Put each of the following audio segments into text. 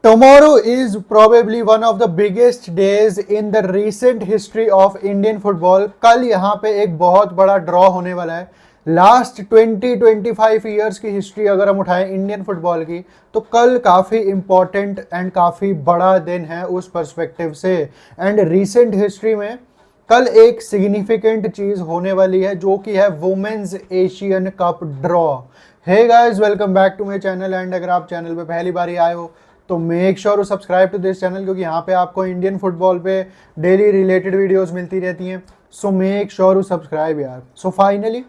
Tomorrow is probably one of the biggest days in the recent history of Indian football. कल यहाँ पे एक बहुत बड़ा ड्रॉ होने वाला है. लास्ट 20-25 ईयर्स की हिस्ट्री अगर हम उठाएं इंडियन फुटबॉल की, तो कल काफ़ी इम्पॉर्टेंट एंड काफ़ी बड़ा दिन है उस पर्सपेक्टिव से. एंड रिसेंट हिस्ट्री में कल एक सिग्निफिकेंट चीज़ होने वाली है, जो कि है women's Asian cup draw. Hey guys, welcome back to my channel. And अगर आप चैनल पे पहली बार ही आए हो तो make sure to subscribe to this channel, क्योंकि यहाँ पे आपको इंडियन फुटबॉल पे डेली रिलेटेड वीडियोस मिलती रहती हैं. So make sure to subscribe यार. So finally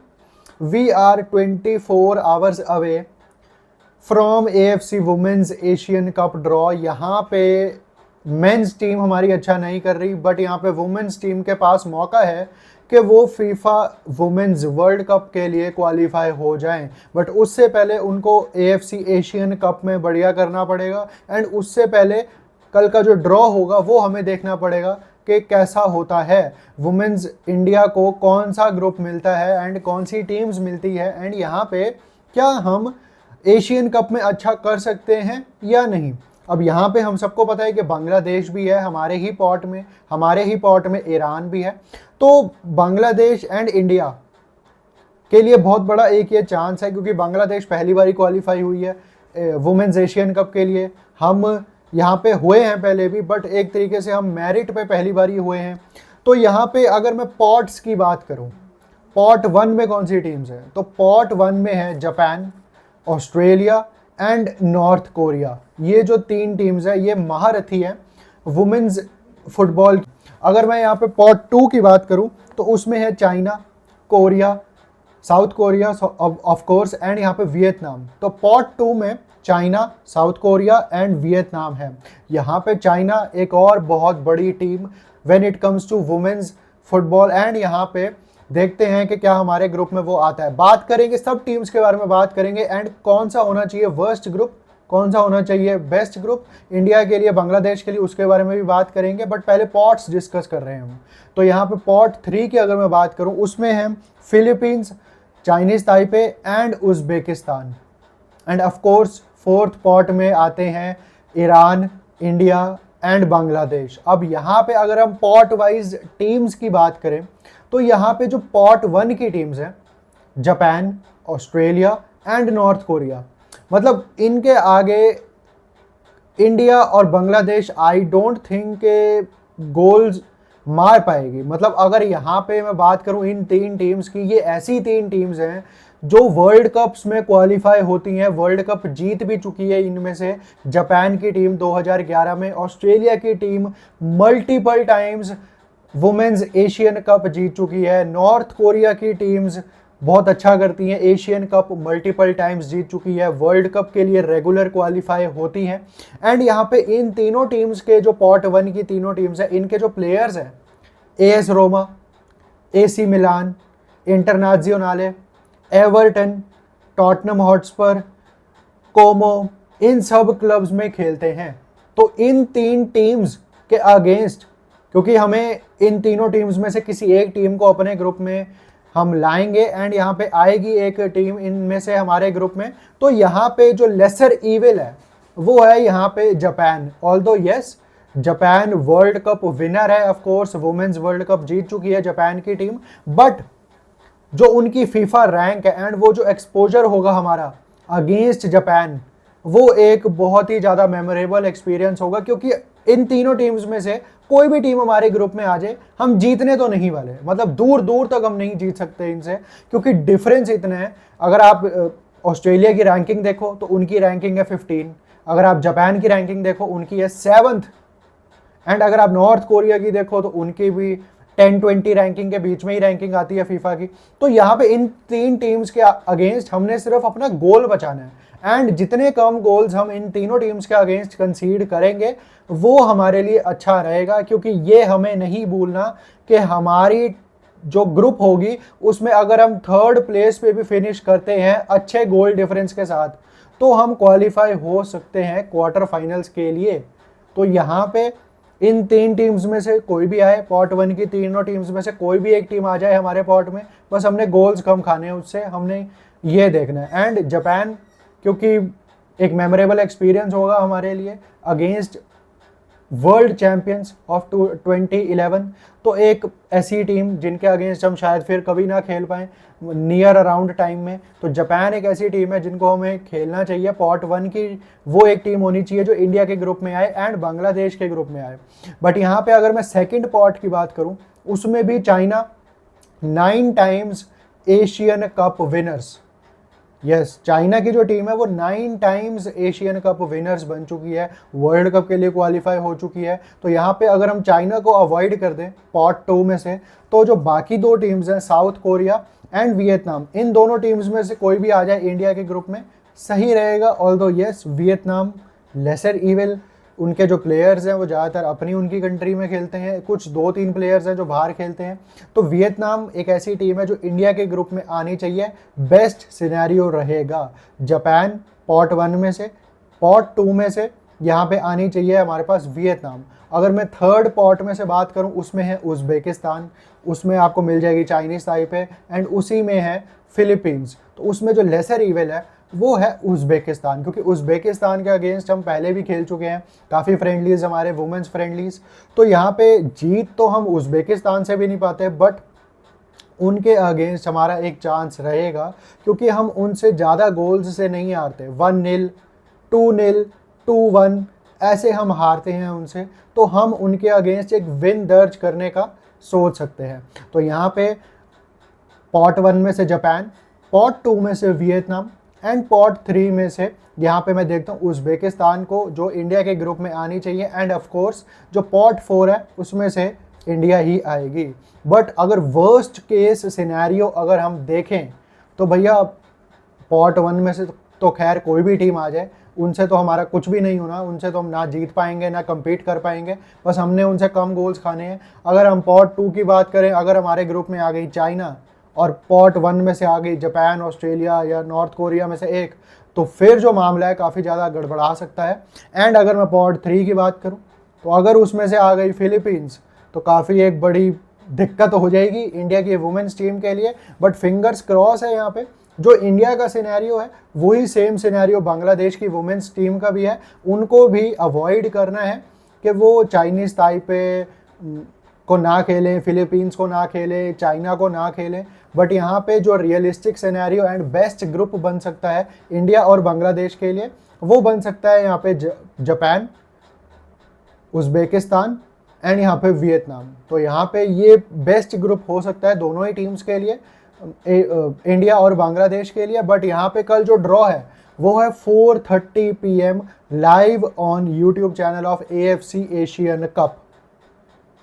we are 24 hours away from AFC women's Asian cup draw. यहाँ पे मेंस टीम हमारी अच्छा नहीं कर रही, बट यहाँ पे वुमेन्स टीम के पास मौका है कि वो फीफा वुमेन्स वर्ल्ड कप के लिए क्वालिफाई हो जाएं. बट उससे पहले उनको AFC एशियन कप में बढ़िया करना पड़ेगा. एंड उससे पहले कल का जो ड्रॉ होगा वो हमें देखना पड़ेगा कि कैसा होता है. वुमेन्स इंडिया को कौन सा ग्रुप मिलता है एंड कौन सी टीम्स मिलती है, एंड यहाँ पे क्या हम एशियन कप में अच्छा कर सकते हैं या नहीं. अब यहाँ पे हम सबको पता है कि बांग्लादेश भी है हमारे ही पॉट में ईरान भी है. तो बांग्लादेश एंड इंडिया के लिए बहुत बड़ा एक ये चांस है, क्योंकि बांग्लादेश पहली बार क्वालिफाई हुई है वुमेन्स एशियन कप के लिए. हम यहाँ पे हुए हैं पहले भी, बट एक तरीके से हम मेरिट पे पहली बार ही हुए हैं. तो यहाँ पे अगर मैं पॉट्स की बात करूँ, पॉट 1 में कौन सी टीम्स हैं, तो पॉट 1 में है Japan, Australia and north Korea. ये जो 3 टीम्स है ये महारथी है वुमेन्स फुटबॉल की. अगर मैं यहाँ पे पॉट 2 की बात करूँ तो उसमें है China, Korea, South Korea of course, and यहाँ पे वियतनाम. तो पॉट 2 में China, South Korea and Vietnam है. यहाँ पे चाइना एक और बहुत बड़ी team when it comes to women's football. And यहाँ पे देखते हैं कि क्या हमारे ग्रुप में वो आता है. बात करेंगे सब टीम्स के बारे में बात करेंगे, एंड कौन सा होना चाहिए वर्स्ट ग्रुप, कौन सा होना चाहिए बेस्ट ग्रुप इंडिया के लिए, बांग्लादेश के लिए, उसके बारे में भी बात करेंगे. बट पहले पॉट्स डिस्कस कर रहे हैं हम. तो यहाँ पे पॉट 3 की अगर मैं बात करूँ, उसमें है Philippines, Chinese Taipei and Uzbekistan. End of course 4th pot में आते हैं ईरान, इंडिया एंड बांग्लादेश. अब यहाँ पे अगर हम पॉट वाइज टीम्स की बात करें, तो यहाँ पे जो पॉट 1 की टीम्स हैं, Japan, Australia and north Korea, मतलब इनके आगे इंडिया और बांग्लादेश आई डोंट थिंक के गोल्स मार पाएगी. मतलब अगर यहाँ पे मैं बात करूँ इन 3 टीम्स की, ये ऐसी 3 टीम्स हैं जो वर्ल्ड कप्स में क्वालिफाई होती हैं, वर्ल्ड कप जीत भी चुकी है. इनमें से जापान की टीम 2011 में, ऑस्ट्रेलिया की team multiple times women's Asian cup जीत चुकी है, नॉर्थ कोरिया की टीम्स बहुत अच्छा करती हैं, एशियन कप मल्टीपल टाइम्स जीत चुकी है, वर्ल्ड कप के लिए रेगुलर क्वालिफाई होती हैं. एंड यहाँ पे इन तीनों टीम्स के जो पॉट 1 की तीनों टीम्स हैं, इनके जो प्लेयर्स हैं, AS रोमा, AC मिलान, इंटरनेशनल, एवर्टन, टॉटनम हॉटस्पर, कोमो, इन सब क्लब्स में खेलते हैं. तो इन 3 टीम्स के अगेंस्ट, क्योंकि हमें इन तीनों टीम्स में से किसी एक टीम को अपने ग्रुप में हम लाएंगे, एंड यहाँ पे आएगी एक टीम इनमें से हमारे ग्रुप में. तो यहाँ पे जो लेसर इविल है वो है यहाँ पे Japan. Although yes, Japan world cup winner है, of course women's world cup जीत चुकी है जापान की टीम, बट जो उनकी फीफा रैंक है एंड वो जो एक्सपोजर होगा हमारा अगेंस्ट जापान, वो एक बहुत ही ज़्यादा मेमोरेबल एक्सपीरियंस होगा. क्योंकि इन तीनों टीम्स में से कोई भी टीम हमारे ग्रुप में आ जाए, हम जीतने तो नहीं वाले, मतलब दूर दूर तक हम नहीं जीत सकते इनसे, क्योंकि डिफरेंस इतने हैं. अगर आप ऑस्ट्रेलिया की रैंकिंग देखो तो उनकी रैंकिंग है 15, अगर आप जापान की रैंकिंग देखो उनकी है 7th, एंड अगर आप नॉर्थ कोरिया की देखो तो उनकी भी 10-20 रैंकिंग के बीच में ही रैंकिंग आती है फीफा की. तो यहाँ पे इन 3 टीम्स के अगेंस्ट हमने सिर्फ अपना गोल बचाना है, एंड जितने कम गोल्स हम इन तीनों टीम्स के अगेंस्ट कंसीड करेंगे वो हमारे लिए अच्छा रहेगा. क्योंकि ये हमें नहीं भूलना कि हमारी जो ग्रुप होगी उसमें अगर हम 3rd प्लेस पे भी फिनिश करते हैं अच्छे गोल डिफरेंस के साथ, तो हम क्वालिफाई हो सकते हैं क्वार्टर फाइनल्स के लिए. तो यहाँ पे इन 3 टीम्स में से कोई भी आए, पॉट 1 की तीनों टीम्स में से कोई भी एक टीम आ जाए हमारे पॉट में, बस हमने गोल्स कम खाने हैं उससे, हमने ये देखना है. एंड जापान, क्योंकि एक मेमोरेबल एक्सपीरियंस होगा हमारे लिए अगेंस्ट वर्ल्ड चैंपियंस ऑफ 2011। तो एक ऐसी टीम जिनके अगेंस्ट हम शायद फिर कभी ना खेल पाए नियर अराउंड टाइम में, तो जापान एक ऐसी टीम है जिनको हमें खेलना चाहिए। पॉट 1 की वो एक टीम होनी चाहिए जो इंडिया के ग्रुप में आए एंड बांग्लादेश के ग्रुप में आए। बट यहाँ पे अगर मैं सेकंड पॉट की बात करूँ, उसमें भी China 9 times Asian cup winners, yes China की जो टीम है वो 9 टाइम्स एशियन कप विनर्स बन चुकी है, वर्ल्ड कप के लिए क्वालिफाई हो चुकी है। तो यहाँ पे अगर हम चाइना को अवॉइड कर दें पॉट 2 में से, तो जो बाकी दो टीम्स हैं साउथ कोरिया एंड वियतनाम, इन दोनों टीम्स में से कोई भी आ जाए इंडिया के ग्रुप में सही रहेगा। Although yes Vietnam laser evil, उनके जो प्लेयर्स हैं वो ज़्यादातर अपनी उनकी कंट्री में खेलते हैं, कुछ 2-3 प्लेयर्स हैं जो बाहर खेलते हैं। तो वियतनाम एक ऐसी टीम है जो इंडिया के ग्रुप में आनी चाहिए, बेस्ट सिनेरियो रहेगा। जापान पॉट 1 में से, पॉट 2 में से यहाँ पे आनी चाहिए हमारे पास वियतनाम। अगर मैं थर्ड पॉट में से बात करूँ, उसमें है उज़्बेकिस्तान, उसमें आपको मिल जाएगी चाइनीज़ ताइपे एंड उसी में है फिलीपींस। तो उसमें जो लेसर इविल है वो है उज़्बेकिस्तान, क्योंकि उज़्बेकिस्तान के अगेंस्ट हम पहले भी खेल चुके हैं काफ़ी फ्रेंडलीज, हमारे वुमेंस फ्रेंडलीज। तो यहाँ पे जीत तो हम उज़्बेकिस्तान से भी नहीं पाते, बट उनके अगेंस्ट हमारा एक चांस रहेगा, क्योंकि हम उनसे ज़्यादा गोल्स से नहीं हारते। 1-0, 2-0, 2-1 ऐसे हम हारते हैं उनसे, तो हम उनके अगेंस्ट एक विन दर्ज करने का सोच सकते हैं। तो यहाँ पे पॉट 1 में से जापान, पॉट 2 में से वियतनाम एंड पॉट 3 में से यहाँ पे मैं देखता हूँ उज़्बेकिस्तान को, जो इंडिया के ग्रुप में आनी चाहिए। एंड ऑफ कोर्स जो पॉट 4 है उसमें से इंडिया ही आएगी। बट अगर वर्स्ट केस सिनेरियो अगर हम देखें तो भैया पॉट 1 में से तो खैर कोई भी टीम आ जाए, उनसे तो हमारा कुछ भी नहीं होना, उनसे तो हम ना जीत पाएंगे ना कम्पीट कर पाएंगे, बस हमने उनसे कम गोल्स खाने हैं। अगर हम पॉट 2 की बात करें, अगर हमारे ग्रुप में आ गई चाइना और पॉट 1 में से आ गई जापान, ऑस्ट्रेलिया या नॉर्थ कोरिया में से एक, तो फिर जो मामला है काफ़ी ज़्यादा गड़बड़ा सकता है। एंड अगर मैं पॉट 3 की बात करूं, तो अगर उसमें से आ गई फिलीपींस, तो काफ़ी एक बड़ी दिक्कत हो जाएगी इंडिया की वुमेन्स टीम के लिए। बट फिंगर्स क्रॉस है, यहाँ पे जो इंडिया का सिनेरियो है वही सेम सिनेरियो बांग्लादेश की वुमेन्स टीम का भी है। उनको भी अवॉइड करना है कि वो चाइनीज़ ताइपे को ना खेलें, फिलीपींस को ना खेलें, चाइना को ना खेलें। बट यहाँ पे जो realistic scenario and best group बन सकता है इंडिया और बांग्लादेश के लिए, वो बन सकता है यहाँ पे जापान, उज़्बेकिस्तान एंड यहाँ पे वियतनाम। तो यहाँ पे ये बेस्ट ग्रुप हो सकता है दोनों ही टीम्स के लिए, इंडिया और बांग्लादेश के लिए। बट यहाँ पे कल जो ड्रॉ है वो है 4:30 PM live on YouTube channel of AFC Asian cup.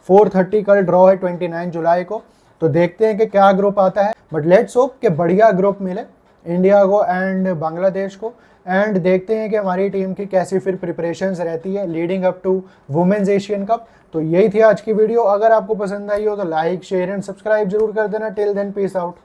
4:30 कल ड्रॉ है 29 जुलाई को। तो देखते हैं कि क्या ग्रुप आता है, बट लेट्स होप कि बढ़िया ग्रुप मिले इंडिया को एंड बांग्लादेश को। एंड देखते हैं कि हमारी टीम की कैसी फिर प्रिपरेशंस रहती है leading up to women's Asian cup. तो यही थी आज की वीडियो। अगर आपको पसंद आई हो तो लाइक, शेयर एंड सब्सक्राइब जरूर कर देना। Till then peace out.